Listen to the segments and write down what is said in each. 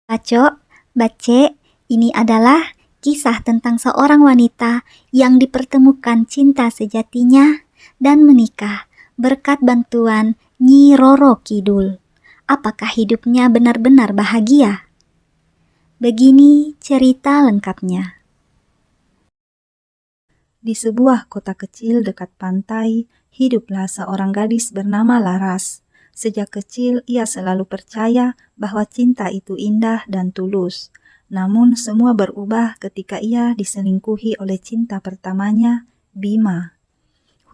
Baco, Bace, ini adalah kisah tentang seorang wanita yang dipertemukan cinta sejatinya dan menikah berkat bantuan Nyi Roro Kidul. Apakah hidupnya benar-benar bahagia? Begini cerita lengkapnya. Di sebuah kota kecil dekat pantai, hiduplah seorang gadis bernama Laras. Sejak kecil ia selalu percaya bahwa cinta itu indah dan tulus. Namun semua berubah ketika ia diselingkuhi oleh cinta pertamanya, Bima.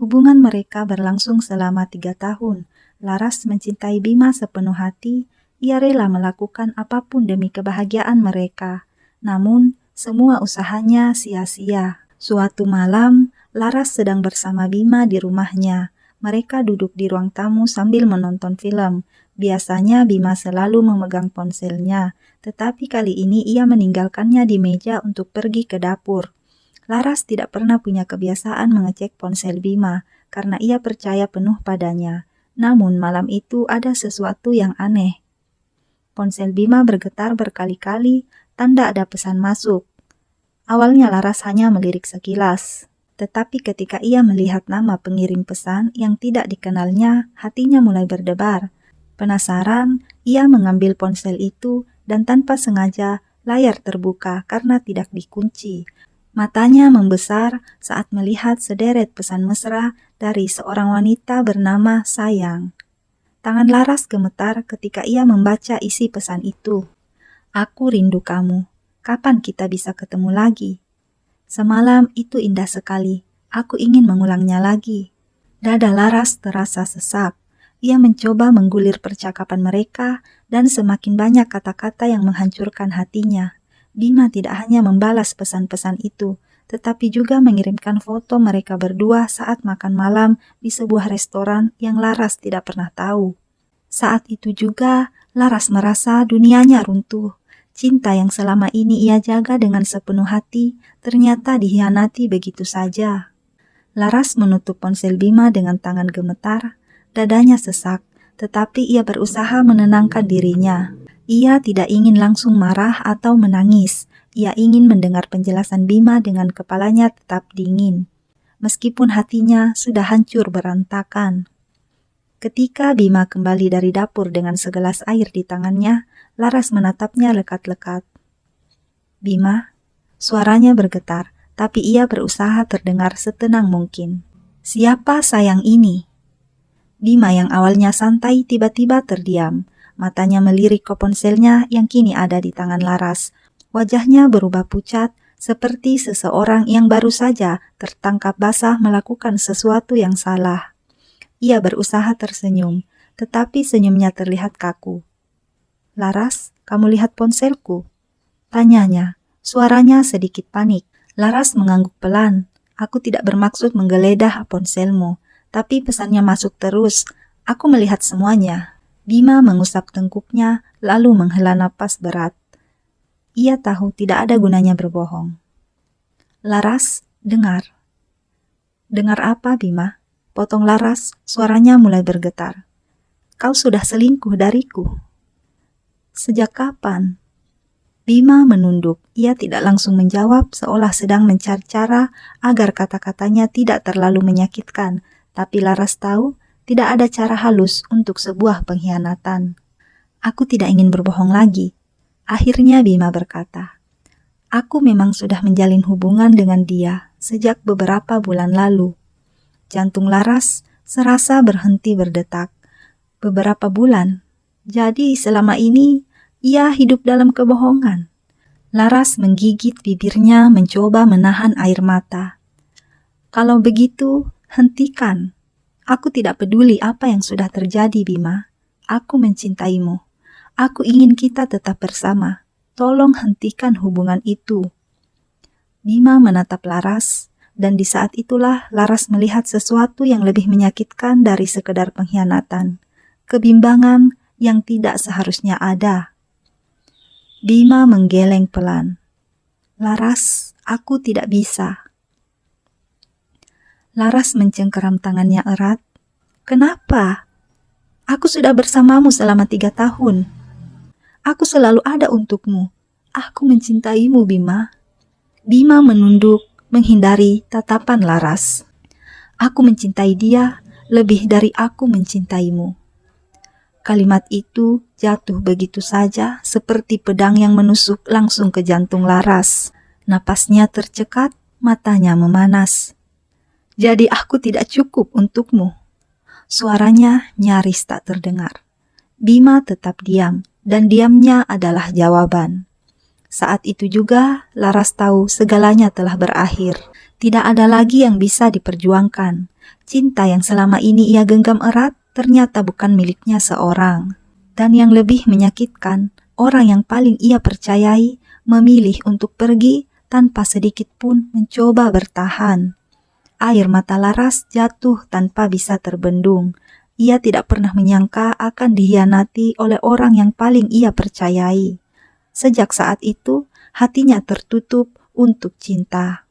Hubungan mereka berlangsung selama 3 tahun. Laras mencintai Bima sepenuh hati, ia rela melakukan apapun demi kebahagiaan mereka. Namun, semua usahanya sia-sia. Suatu malam, Laras sedang bersama Bima di rumahnya. Mereka duduk di ruang tamu sambil menonton film. Biasanya Bima selalu memegang ponselnya, tetapi kali ini ia meninggalkannya di meja untuk pergi ke dapur. Laras tidak pernah punya kebiasaan mengecek ponsel Bima karena ia percaya penuh padanya. Namun malam itu ada sesuatu yang aneh. Ponsel Bima bergetar berkali-kali, tanda ada pesan masuk. Awalnya Laras hanya melirik sekilas, tetapi ketika ia melihat nama pengirim pesan yang tidak dikenalnya, hatinya mulai berdebar. Penasaran, ia mengambil ponsel itu dan tanpa sengaja layar terbuka karena tidak dikunci. Matanya membesar saat melihat sederet pesan mesra dari seorang wanita bernama Sayang. Tangan Laras gemetar ketika ia membaca isi pesan itu. Aku rindu kamu. Kapan kita bisa ketemu lagi? Semalam itu indah sekali. Aku ingin mengulangnya lagi. Dada Laras terasa sesak. Ia mencoba menggulir percakapan mereka dan semakin banyak kata-kata yang menghancurkan hatinya. Bima tidak hanya membalas pesan-pesan itu, tetapi juga mengirimkan foto mereka berdua saat makan malam di sebuah restoran yang Laras tidak pernah tahu. Saat itu juga, Laras merasa dunianya runtuh. Cinta yang selama ini ia jaga dengan sepenuh hati, ternyata dikhianati begitu saja. Laras menutup ponsel Bima dengan tangan gemetar, dadanya sesak, tetapi ia berusaha menenangkan dirinya. Ia tidak ingin langsung marah atau menangis. Ia ingin mendengar penjelasan Bima dengan kepalanya tetap dingin, meskipun hatinya sudah hancur berantakan. Ketika Bima kembali dari dapur dengan segelas air di tangannya, Laras menatapnya lekat-lekat. Bima, suaranya bergetar, tapi ia berusaha terdengar setenang mungkin. Siapa sayang ini? Bima yang awalnya santai tiba-tiba terdiam. Matanya melirik ke ponselnya yang kini ada di tangan Laras. Wajahnya berubah pucat, seperti seseorang yang baru saja tertangkap basah melakukan sesuatu yang salah. Ia berusaha tersenyum, tetapi senyumnya terlihat kaku. Laras, kamu lihat ponselku? Tanyanya, suaranya sedikit panik. Laras mengangguk pelan. Aku tidak bermaksud menggeledah ponselmu, tapi pesannya masuk terus. Aku melihat semuanya. Bima mengusap tengkuknya, lalu menghela napas berat. Ia tahu tidak ada gunanya berbohong. Laras, dengar. Dengar apa, Bima? Potong Laras, suaranya mulai bergetar. Kau sudah selingkuh dariku. Sejak kapan? Bima menunduk. Ia tidak langsung menjawab seolah sedang mencari cara agar kata-katanya tidak terlalu menyakitkan. Tapi Laras tahu tidak ada cara halus untuk sebuah pengkhianatan. Aku tidak ingin berbohong lagi. Akhirnya Bima berkata, aku memang sudah menjalin hubungan dengan dia sejak beberapa bulan lalu. Jantung Laras serasa berhenti berdetak. Beberapa bulan. Jadi selama ini ia hidup dalam kebohongan. Laras menggigit bibirnya mencoba menahan air mata. Kalau begitu, hentikan. Aku tidak peduli apa yang sudah terjadi, Bima. Aku mencintaimu. Aku ingin kita tetap bersama. Tolong hentikan hubungan itu. Bima menatap Laras, dan di saat itulah Laras melihat sesuatu yang lebih menyakitkan dari sekedar pengkhianatan. Kebimbangan yang tidak seharusnya ada. Bima menggeleng pelan. Laras, aku tidak bisa. Laras mencengkeram tangannya erat. Kenapa? Aku sudah bersamamu selama 3 tahun. Aku selalu ada untukmu. Aku mencintaimu, Bima. Bima menunduk, menghindari tatapan Laras. Aku mencintai dia lebih dari aku mencintaimu. Kalimat itu jatuh begitu saja seperti pedang yang menusuk langsung ke jantung Laras. Napasnya tercekat, matanya memanas. Jadi aku tidak cukup untukmu. Suaranya nyaris tak terdengar. Bima tetap diam, dan diamnya adalah jawaban. Saat itu juga Laras tahu segalanya telah berakhir. Tidak ada lagi yang bisa diperjuangkan. Cinta yang selama ini ia genggam erat ternyata bukan miliknya seorang. Dan yang lebih menyakitkan, orang yang paling ia percayai memilih untuk pergi tanpa sedikit pun mencoba bertahan. Air mata Laras jatuh tanpa bisa terbendung. Ia tidak pernah menyangka akan dikhianati oleh orang yang paling ia percayai. Sejak saat itu, hatinya tertutup untuk cinta.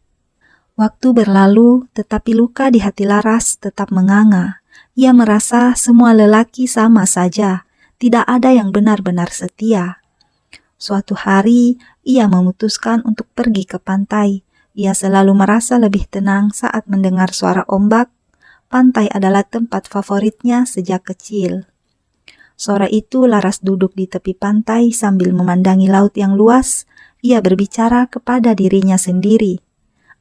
Waktu berlalu, tetapi luka di hati Laras tetap menganga. Ia merasa semua lelaki sama saja, tidak ada yang benar-benar setia. Suatu hari, ia memutuskan untuk pergi ke pantai. Ia selalu merasa lebih tenang saat mendengar suara ombak. Pantai adalah tempat favoritnya sejak kecil. Sore itu Laras duduk di tepi pantai sambil memandangi laut yang luas. Ia berbicara kepada dirinya sendiri.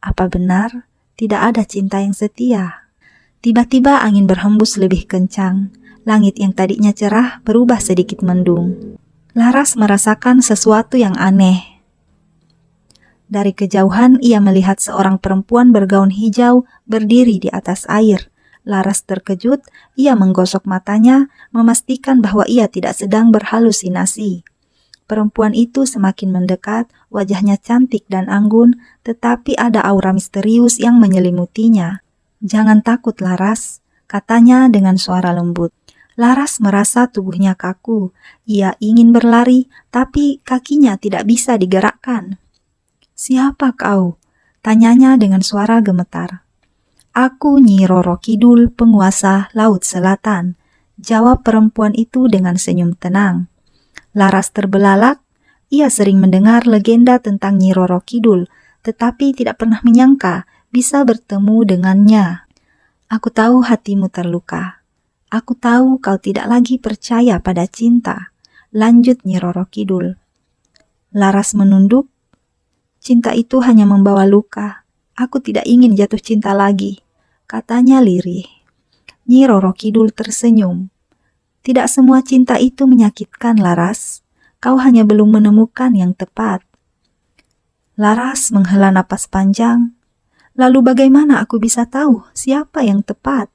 Apa benar tidak ada cinta yang setia? Tiba-tiba angin berhembus lebih kencang. Langit yang tadinya cerah berubah sedikit mendung. Laras merasakan sesuatu yang aneh. Dari kejauhan ia melihat seorang perempuan bergaun hijau berdiri di atas air. Laras terkejut, ia menggosok matanya, memastikan bahwa ia tidak sedang berhalusinasi. Perempuan itu semakin mendekat, wajahnya cantik dan anggun, tetapi ada aura misterius yang menyelimutinya. "Jangan takut, Laras," katanya dengan suara lembut. Laras merasa tubuhnya kaku. Ia ingin berlari, tapi kakinya tidak bisa digerakkan. "Siapa kau?" tanyanya dengan suara gemetar. "Aku Nyi Roro Kidul, penguasa Laut Selatan," jawab perempuan itu dengan senyum tenang. Laras terbelalak. Ia sering mendengar legenda tentang Nyi Roro Kidul, tetapi tidak pernah menyangka bisa bertemu dengannya. "Aku tahu hatimu terluka. Aku tahu kau tidak lagi percaya pada cinta," lanjut Nyi Roro Kidul. Laras menunduk. "Cinta itu hanya membawa luka. Aku tidak ingin jatuh cinta lagi," katanya lirih. Nyi Roro Kidul tersenyum. "Tidak semua cinta itu menyakitkan, Laras. Kau hanya belum menemukan yang tepat." Laras menghela napas panjang. "Lalu bagaimana aku bisa tahu siapa yang tepat?"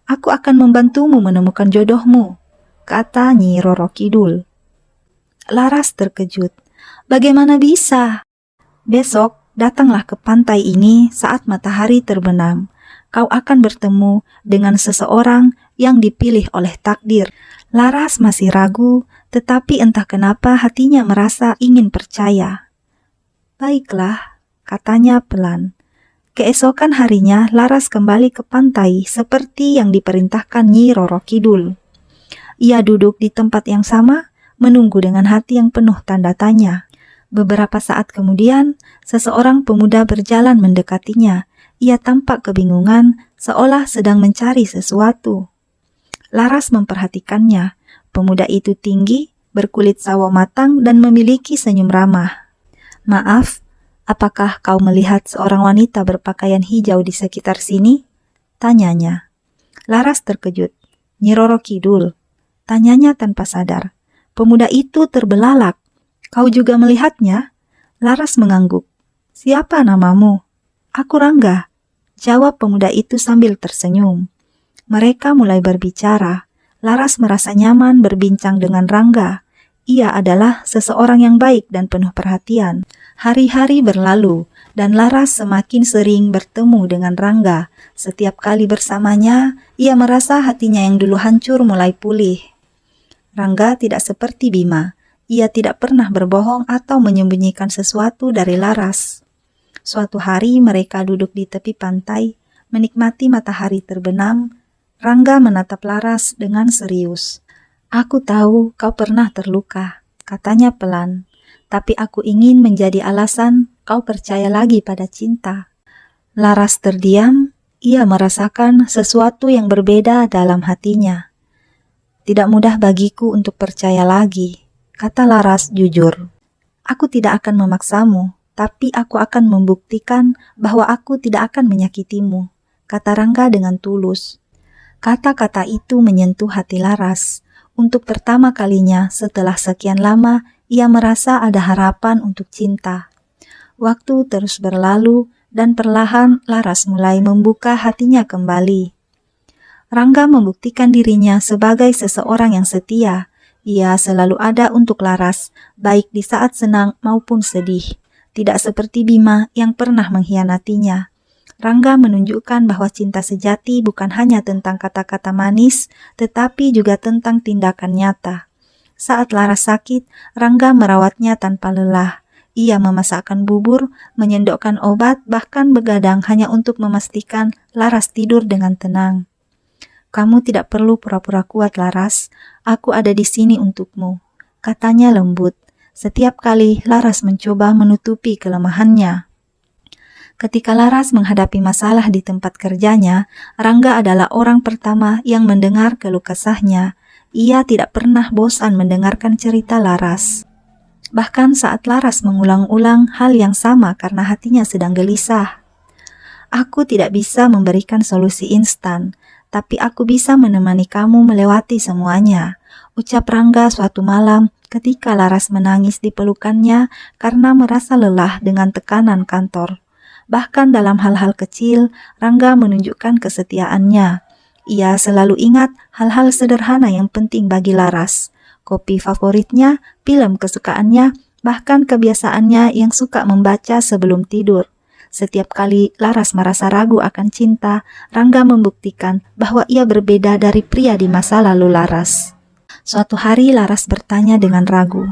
"Aku akan membantumu menemukan jodohmu," kata Nyi Roro Kidul. Laras terkejut. "Bagaimana bisa?" "Besok datanglah ke pantai ini saat matahari terbenam. Kau akan bertemu dengan seseorang yang dipilih oleh takdir." Laras masih ragu, tetapi entah kenapa hatinya merasa ingin percaya. "Baiklah," katanya pelan. Keesokan harinya Laras kembali ke pantai seperti yang diperintahkan Nyi Roro Kidul. Ia duduk di tempat yang sama, menunggu dengan hati yang penuh tanda tanya. Beberapa saat kemudian, seseorang pemuda berjalan mendekatinya. Ia tampak kebingungan, seolah sedang mencari sesuatu. Laras memperhatikannya. Pemuda itu tinggi, berkulit sawo matang dan memiliki senyum ramah. "Maaf, apakah kau melihat seorang wanita berpakaian hijau di sekitar sini?" tanyanya. Laras terkejut. "Nyi Roro Kidul?" tanyanya tanpa sadar. Pemuda itu terbelalak. "Kau juga melihatnya?" Laras mengangguk. "Siapa namamu?" "Aku Rangga," jawab pemuda itu sambil tersenyum. Mereka mulai berbicara. Laras merasa nyaman berbincang dengan Rangga. Ia adalah seseorang yang baik dan penuh perhatian. Hari-hari berlalu, dan Laras semakin sering bertemu dengan Rangga. Setiap kali bersamanya, ia merasa hatinya yang dulu hancur mulai pulih. Rangga tidak seperti Bima. Ia tidak pernah berbohong atau menyembunyikan sesuatu dari Laras. Suatu hari mereka duduk di tepi pantai, menikmati matahari terbenam. Rangga menatap Laras dengan serius. "Aku tahu kau pernah terluka. katanya pelan. Tapi aku ingin menjadi alasan kau percaya lagi pada cinta. Laras terdiam, ia merasakan sesuatu yang berbeda dalam hatinya. Tidak mudah bagiku untuk percaya lagi, kata Laras jujur. Aku tidak akan memaksamu, tapi aku akan membuktikan bahwa aku tidak akan menyakitimu, kata Rangga dengan tulus. Kata-kata itu menyentuh hati Laras. Untuk pertama kalinya setelah sekian lama, ia merasa ada harapan untuk cinta. Waktu terus berlalu dan perlahan Laras mulai membuka hatinya kembali. Rangga membuktikan dirinya sebagai seseorang yang setia. Ia selalu ada untuk Laras, baik di saat senang maupun sedih. Tidak seperti Bima yang pernah mengkhianatinya. Rangga menunjukkan bahwa cinta sejati bukan hanya tentang kata-kata manis, tetapi juga tentang tindakan nyata. Saat Laras sakit, Rangga merawatnya tanpa lelah. Ia memasakkan bubur, menyendokkan obat, bahkan begadang hanya untuk memastikan Laras tidur dengan tenang. Kamu tidak perlu pura-pura kuat, Laras. Aku ada di sini untukmu, katanya lembut. Setiap kali Laras mencoba menutupi kelemahannya. Ketika Laras menghadapi masalah di tempat kerjanya, Rangga adalah orang pertama yang mendengar keluh kesahnya. Ia tidak pernah bosan mendengarkan cerita Laras. Bahkan saat Laras mengulang-ulang hal yang sama karena hatinya sedang gelisah. Aku tidak bisa memberikan solusi instan, tapi aku bisa menemani kamu melewati semuanya, ucap Rangga suatu malam ketika Laras menangis di pelukannya karena merasa lelah dengan tekanan kantor. Bahkan dalam hal-hal kecil, Rangga menunjukkan kesetiaannya. Ia selalu ingat hal-hal sederhana yang penting bagi Laras. Kopi favoritnya, film kesukaannya, bahkan kebiasaannya yang suka membaca sebelum tidur. Setiap kali Laras merasa ragu akan cinta, Rangga membuktikan bahwa ia berbeda dari pria di masa lalu Laras. Suatu hari Laras bertanya dengan ragu,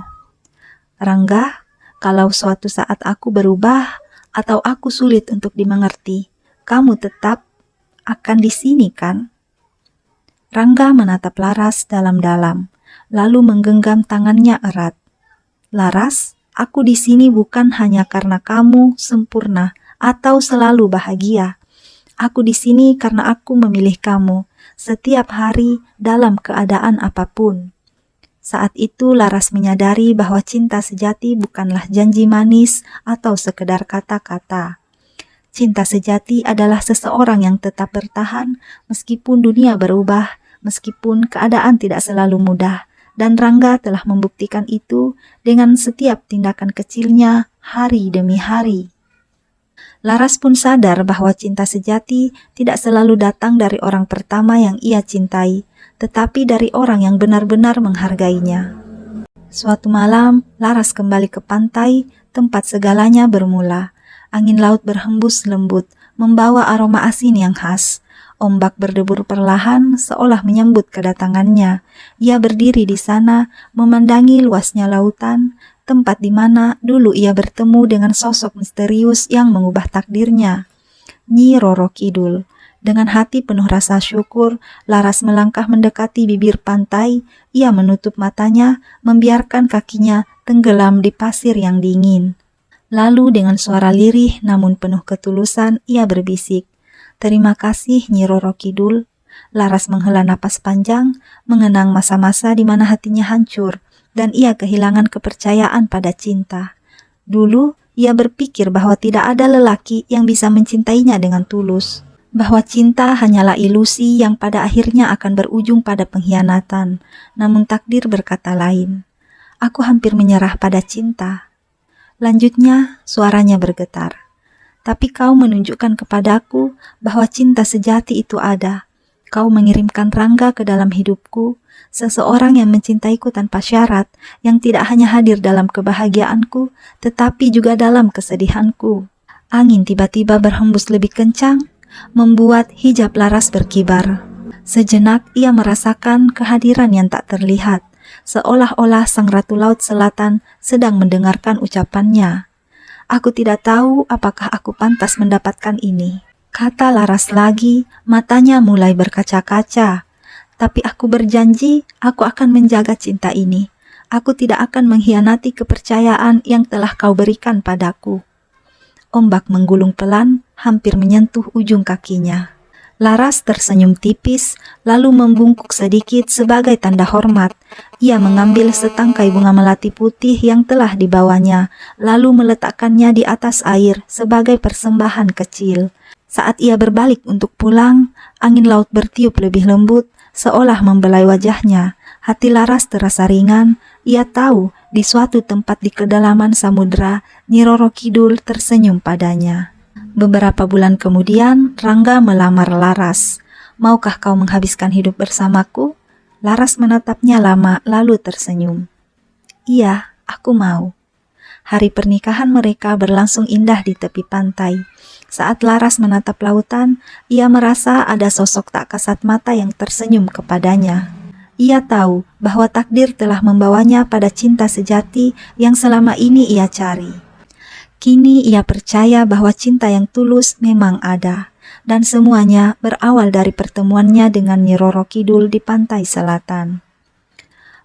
Rangga, kalau suatu saat aku berubah atau aku sulit untuk dimengerti, kamu tetap akan di sini kan? Rangga menatap Laras dalam-dalam, lalu menggenggam tangannya erat. Laras, aku di sini bukan hanya karena kamu sempurna atau selalu bahagia. Aku di sini karena aku memilih kamu setiap hari dalam keadaan apapun. Saat itu Laras menyadari bahwa cinta sejati bukanlah janji manis atau sekedar kata-kata. Cinta sejati adalah seseorang yang tetap bertahan meskipun dunia berubah, meskipun keadaan tidak selalu mudah. Dan Rangga telah membuktikan itu dengan setiap tindakan kecilnya hari demi hari. Laras pun sadar bahwa cinta sejati tidak selalu datang dari orang pertama yang ia cintai, tetapi dari orang yang benar-benar menghargainya. Suatu malam, Laras kembali ke pantai, tempat segalanya bermula. Angin laut berhembus lembut, membawa aroma asin yang khas. Ombak berdebur perlahan seolah menyambut kedatangannya. Ia berdiri di sana, memandangi luasnya lautan, tempat di mana dulu ia bertemu dengan sosok misterius yang mengubah takdirnya. Nyi Roro Kidul. Dengan hati penuh rasa syukur, Laras melangkah mendekati bibir pantai. Ia menutup matanya, membiarkan kakinya tenggelam di pasir yang dingin. Lalu dengan suara lirih namun penuh ketulusan, ia berbisik, "Terima kasih Nyi Roro Kidul." Laras menghela napas panjang, mengenang masa-masa di mana hatinya hancur dan ia kehilangan kepercayaan pada cinta. Dulu ia berpikir bahwa tidak ada lelaki yang bisa mencintainya dengan tulus, bahwa cinta hanyalah ilusi yang pada akhirnya akan berujung pada pengkhianatan. Namun takdir berkata lain. "Aku hampir menyerah pada cinta." Lanjutnya suaranya bergetar. "Tapi kau menunjukkan kepadaku bahwa cinta sejati itu ada. Kau mengirimkan Rangga ke dalam hidupku, seseorang yang mencintaiku tanpa syarat, yang tidak hanya hadir dalam kebahagiaanku, tetapi juga dalam kesedihanku." Angin tiba-tiba berhembus lebih kencang, membuat hijab Laras berkibar. Sejenak ia merasakan kehadiran yang tak terlihat, seolah-olah sang Ratu Laut Selatan sedang mendengarkan ucapannya. "Aku tidak tahu apakah aku pantas mendapatkan ini," kata Laras lagi, matanya mulai berkaca-kaca. "Tapi aku berjanji aku akan menjaga cinta ini. Aku tidak akan mengkhianati kepercayaan yang telah kau berikan padaku. Ombak menggulung pelan, hampir menyentuh ujung kakinya. Laras tersenyum tipis, lalu membungkuk sedikit sebagai tanda hormat. Ia mengambil setangkai bunga melati putih yang telah dibawanya, lalu meletakkannya di atas air sebagai persembahan kecil. Saat ia berbalik untuk pulang, angin laut bertiup lebih lembut, seolah membelai wajahnya. Hati Laras terasa ringan. Ia tahu di suatu tempat di kedalaman samudera, Nyi Roro Kidul tersenyum padanya. Beberapa bulan kemudian, Rangga melamar Laras. "Maukah kau menghabiskan hidup bersamaku?" Laras menatapnya lama lalu tersenyum. "Iya, aku mau." Hari pernikahan mereka berlangsung indah di tepi pantai. Saat Laras menatap lautan, ia merasa ada sosok tak kasat mata yang tersenyum kepadanya. Ia tahu bahwa takdir telah membawanya pada cinta sejati yang selama ini ia cari. Kini ia percaya bahwa cinta yang tulus memang ada, dan semuanya berawal dari pertemuannya dengan Nyi Roro Kidul di pantai selatan.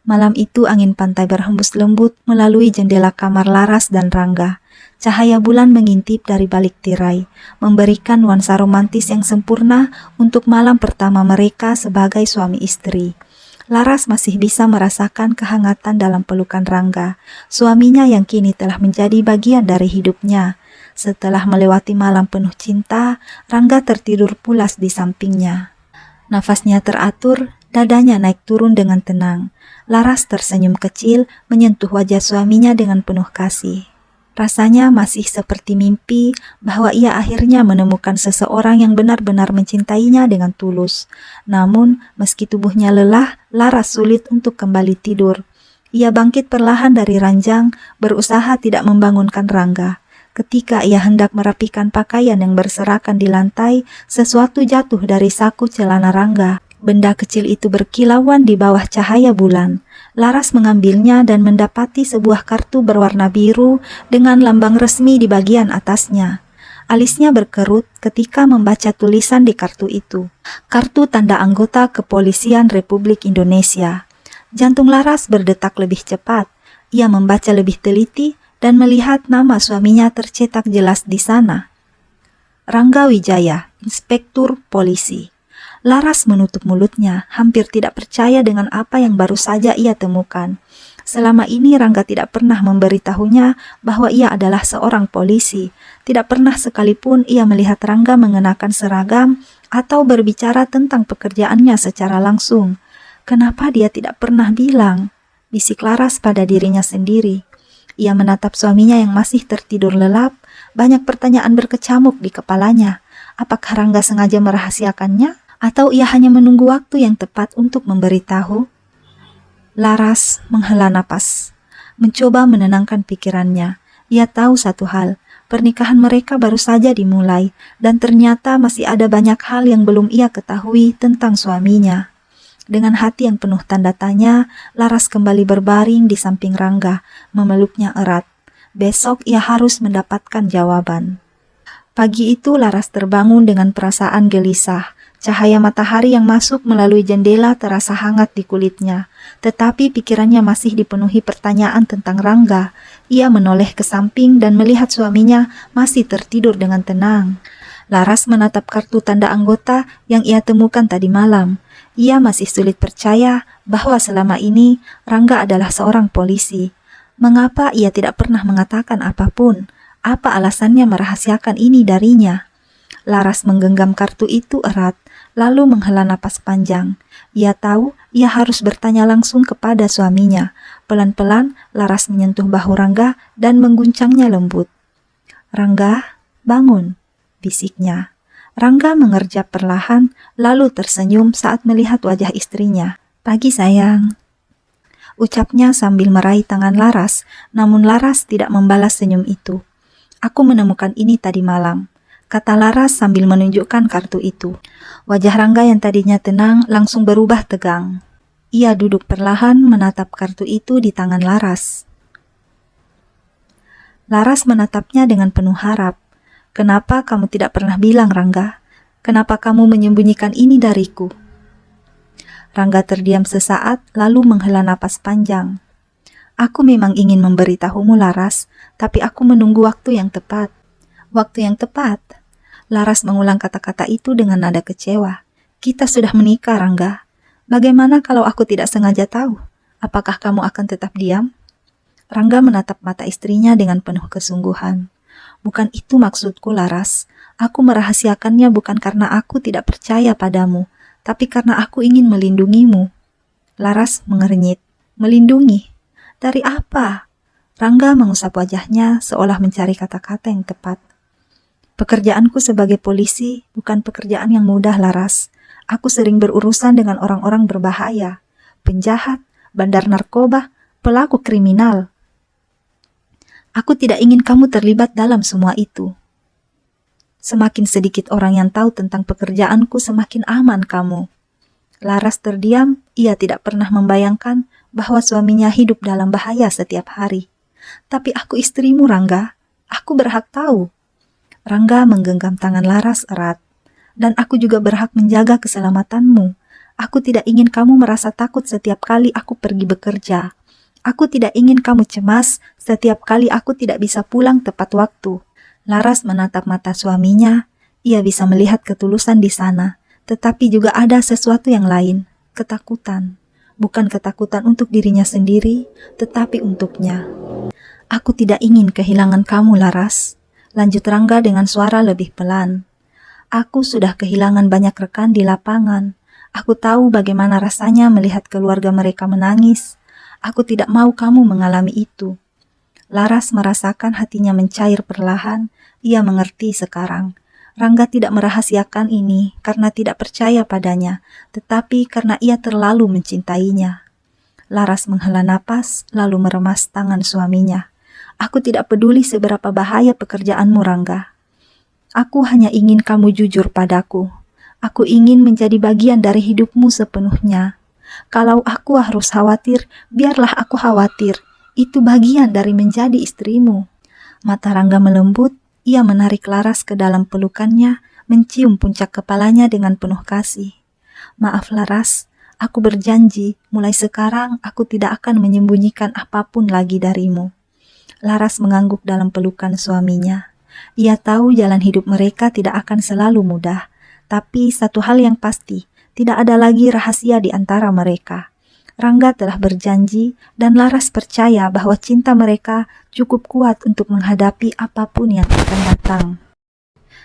Malam itu angin pantai berhembus lembut melalui jendela kamar Laras dan Rangga. Cahaya bulan mengintip dari balik tirai, memberikan nuansa romantis yang sempurna untuk malam pertama mereka sebagai suami istri. Laras masih bisa merasakan kehangatan dalam pelukan Rangga, suaminya yang kini telah menjadi bagian dari hidupnya. Setelah melewati malam penuh cinta, Rangga tertidur pulas di sampingnya. Nafasnya teratur, dadanya naik turun dengan tenang. Laras tersenyum kecil, menyentuh wajah suaminya dengan penuh kasih. Rasanya masih seperti mimpi bahwa ia akhirnya menemukan seseorang yang benar-benar mencintainya dengan tulus. Namun, meski tubuhnya lelah, Laras sulit untuk kembali tidur. Ia bangkit perlahan dari ranjang, berusaha tidak membangunkan Rangga. Ketika ia hendak merapikan pakaian yang berserakan di lantai, sesuatu jatuh dari saku celana Rangga. Benda kecil itu berkilauan di bawah cahaya bulan. Laras mengambilnya dan mendapati sebuah kartu berwarna biru dengan lambang resmi di bagian atasnya. Alisnya berkerut ketika membaca tulisan di kartu itu. Kartu tanda anggota Kepolisian Republik Indonesia. Jantung Laras berdetak lebih cepat. Ia membaca lebih teliti dan melihat nama suaminya tercetak jelas di sana. Rangga Wijaya, Inspektur Polisi. Laras menutup mulutnya, hampir tidak percaya dengan apa yang baru saja ia temukan. Selama ini Rangga tidak pernah memberitahunya bahwa ia adalah seorang polisi. Tidak pernah sekalipun ia melihat Rangga mengenakan seragam atau berbicara tentang pekerjaannya secara langsung. Kenapa dia tidak pernah bilang? Bisik Laras pada dirinya sendiri. Ia menatap suaminya yang masih tertidur lelap. Banyak pertanyaan berkecamuk di kepalanya. Apakah Rangga sengaja merahasiakannya? Atau ia hanya menunggu waktu yang tepat untuk memberitahu? Laras menghela napas, mencoba menenangkan pikirannya. Ia tahu satu hal, pernikahan mereka baru saja dimulai, dan ternyata masih ada banyak hal yang belum ia ketahui tentang suaminya. Dengan hati yang penuh tanda tanya, Laras kembali berbaring di samping Rangga, memeluknya erat. Besok ia harus mendapatkan jawaban. Pagi itu Laras terbangun dengan perasaan gelisah. Cahaya matahari yang masuk melalui jendela terasa hangat di kulitnya, tetapi pikirannya masih dipenuhi pertanyaan tentang Rangga. Ia menoleh ke samping dan melihat suaminya masih tertidur dengan tenang. Laras menatap kartu tanda anggota yang ia temukan tadi malam. Ia masih sulit percaya bahwa selama ini Rangga adalah seorang polisi. Mengapa ia tidak pernah mengatakan apapun? Apa alasannya merahasiakan ini darinya? Laras menggenggam kartu itu erat, lalu menghela napas panjang. Ia tahu ia harus bertanya langsung kepada suaminya. Pelan-pelan Laras menyentuh bahu Rangga dan mengguncangnya lembut. "Rangga, bangun," bisiknya. Rangga mengerjap perlahan, lalu tersenyum saat melihat wajah istrinya. "Pagi sayang," ucapnya sambil meraih tangan Laras, namun Laras tidak membalas senyum itu. "Aku menemukan ini tadi malam," kata Laras sambil menunjukkan kartu itu. Wajah Rangga yang tadinya tenang langsung berubah tegang. Ia duduk perlahan menatap kartu itu di tangan Laras. Laras menatapnya dengan penuh harap. "Kenapa kamu tidak pernah bilang, Rangga? Kenapa kamu menyembunyikan ini dariku?" Rangga terdiam sesaat lalu menghela napas panjang. Aku memang ingin memberitahumu, Laras, tapi aku menunggu waktu yang tepat. Waktu yang tepat? Laras mengulang kata-kata itu dengan nada kecewa. Kita sudah menikah, Rangga. Bagaimana kalau aku tidak sengaja tahu? Apakah kamu akan tetap diam? Rangga menatap mata istrinya dengan penuh kesungguhan. Bukan itu maksudku, Laras. Aku merahasiakannya bukan karena aku tidak percaya padamu, tapi karena aku ingin melindungimu. Laras mengernyit. Melindungi? Dari apa? Rangga mengusap wajahnya seolah mencari kata-kata yang tepat. Pekerjaanku sebagai polisi bukan pekerjaan yang mudah, Laras. Aku sering berurusan dengan orang-orang berbahaya, penjahat, bandar narkoba, pelaku kriminal. Aku tidak ingin kamu terlibat dalam semua itu. Semakin sedikit orang yang tahu tentang pekerjaanku, semakin aman kamu. Laras terdiam, ia tidak pernah membayangkan bahwa suaminya hidup dalam bahaya setiap hari. Tapi aku istrimu, Rangga. Aku berhak tahu. Rangga menggenggam tangan Laras erat. Dan aku juga berhak menjaga keselamatanmu. Aku tidak ingin kamu merasa takut setiap kali aku pergi bekerja. Aku tidak ingin kamu cemas setiap kali aku tidak bisa pulang tepat waktu. Laras menatap mata suaminya. Ia bisa melihat ketulusan di sana. Tetapi juga ada sesuatu yang lain. Ketakutan. Bukan ketakutan untuk dirinya sendiri, tetapi untuknya. Aku tidak ingin kehilangan kamu, Laras. Lanjut Rangga dengan suara lebih pelan. Aku sudah kehilangan banyak rekan di lapangan. Aku tahu bagaimana rasanya melihat keluarga mereka menangis. Aku tidak mau kamu mengalami itu. Laras merasakan hatinya mencair perlahan. Ia mengerti sekarang. Rangga tidak merahasiakan ini karena tidak percaya padanya, tetapi karena ia terlalu mencintainya. Laras menghela napas, lalu meremas tangan suaminya. Aku tidak peduli seberapa bahaya pekerjaanmu, Rangga. Aku hanya ingin kamu jujur padaku. Aku ingin menjadi bagian dari hidupmu sepenuhnya. Kalau aku harus khawatir, biarlah aku khawatir. Itu bagian dari menjadi istrimu. Mata Rangga melembut, ia menarik Laras ke dalam pelukannya, mencium puncak kepalanya dengan penuh kasih. Maaf Laras, aku berjanji, mulai sekarang aku tidak akan menyembunyikan apapun lagi darimu. Laras mengangguk dalam pelukan suaminya. Ia tahu jalan hidup mereka tidak akan selalu mudah, tapi satu hal yang pasti, tidak ada lagi rahasia di antara mereka. Rangga telah berjanji dan Laras percaya bahwa cinta mereka cukup kuat untuk menghadapi apapun yang akan datang.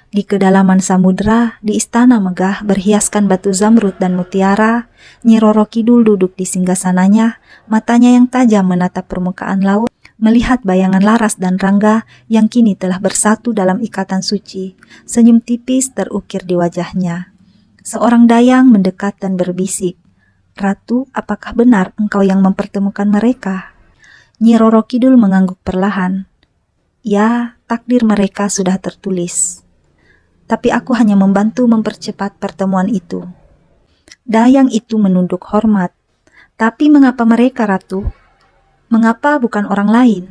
Di kedalaman samudera, di istana megah berhiaskan batu zamrud dan mutiara, Nyi Roro Kidul duduk di singgasananya, matanya yang tajam menatap permukaan laut, melihat bayangan Laras dan Rangga yang kini telah bersatu dalam ikatan suci. Senyum tipis terukir di wajahnya. Seorang dayang mendekat dan berbisik, "Ratu, apakah benar engkau yang mempertemukan mereka?" Nyi Roro Kidul mengangguk perlahan. "Ya, takdir mereka sudah tertulis. Tapi aku hanya membantu mempercepat pertemuan itu." Dayang itu menunduk hormat. "Tapi mengapa mereka, Ratu? Mengapa bukan orang lain?"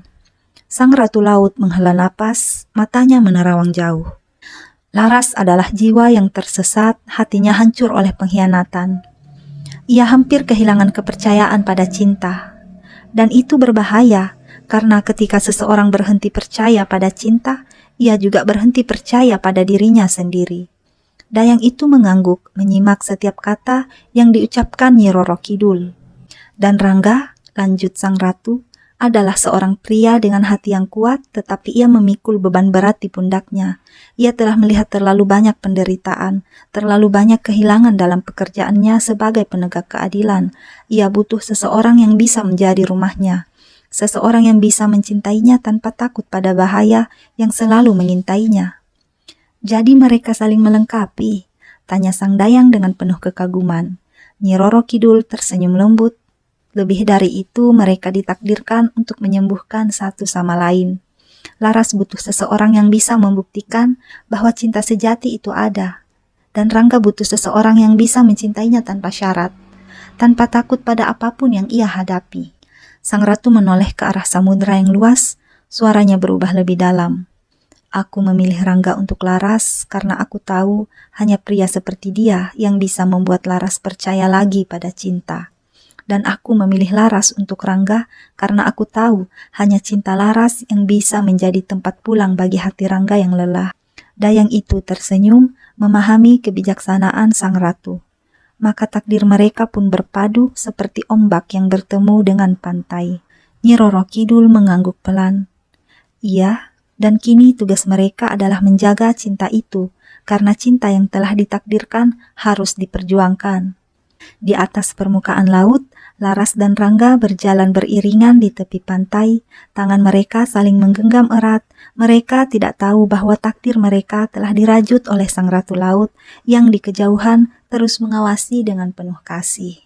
Sang Ratu Laut menghela napas, matanya menerawang jauh. Laras adalah jiwa yang tersesat, hatinya hancur oleh pengkhianatan. Ia hampir kehilangan kepercayaan pada cinta. Dan itu berbahaya, karena ketika seseorang berhenti percaya pada cinta, ia juga berhenti percaya pada dirinya sendiri. Dayang itu mengangguk, menyimak setiap kata yang diucapkan Nyi Roro Kidul. Dan Rangga, lanjut sang ratu, adalah seorang pria dengan hati yang kuat, tetapi ia memikul beban berat di pundaknya. Ia telah melihat terlalu banyak penderitaan, terlalu banyak kehilangan dalam pekerjaannya sebagai penegak keadilan. Ia butuh seseorang yang bisa menjadi rumahnya, seseorang yang bisa mencintainya tanpa takut pada bahaya yang selalu mengintainya. "Jadi mereka saling melengkapi?" tanya sang dayang dengan penuh kekaguman. Nyi Roro Kidul tersenyum lembut. "Lebih dari itu, mereka ditakdirkan untuk menyembuhkan satu sama lain. Laras butuh seseorang yang bisa membuktikan bahwa cinta sejati itu ada. Dan Rangga butuh seseorang yang bisa mencintainya tanpa syarat, tanpa takut pada apapun yang ia hadapi." Sang ratu menoleh ke arah samudera yang luas, suaranya berubah lebih dalam. "Aku memilih Rangga untuk Laras karena aku tahu hanya pria seperti dia yang bisa membuat Laras percaya lagi pada cinta. dan aku memilih Laras untuk Rangga karena aku tahu hanya cinta Laras yang bisa menjadi tempat pulang bagi hati Rangga yang lelah. Dayang itu tersenyum, memahami kebijaksanaan sang ratu. Maka takdir mereka pun berpadu seperti ombak yang bertemu dengan pantai. Nyi Roro Kidul mengangguk pelan. Iya, dan kini tugas mereka adalah menjaga cinta itu, karena cinta yang telah ditakdirkan harus diperjuangkan. Di atas permukaan laut, Laras dan Rangga berjalan beriringan di tepi pantai. Tangan mereka saling menggenggam erat. Mereka tidak tahu bahwa takdir mereka telah dirajut oleh sang ratu laut yang di kejauhan terus mengawasi dengan penuh kasih.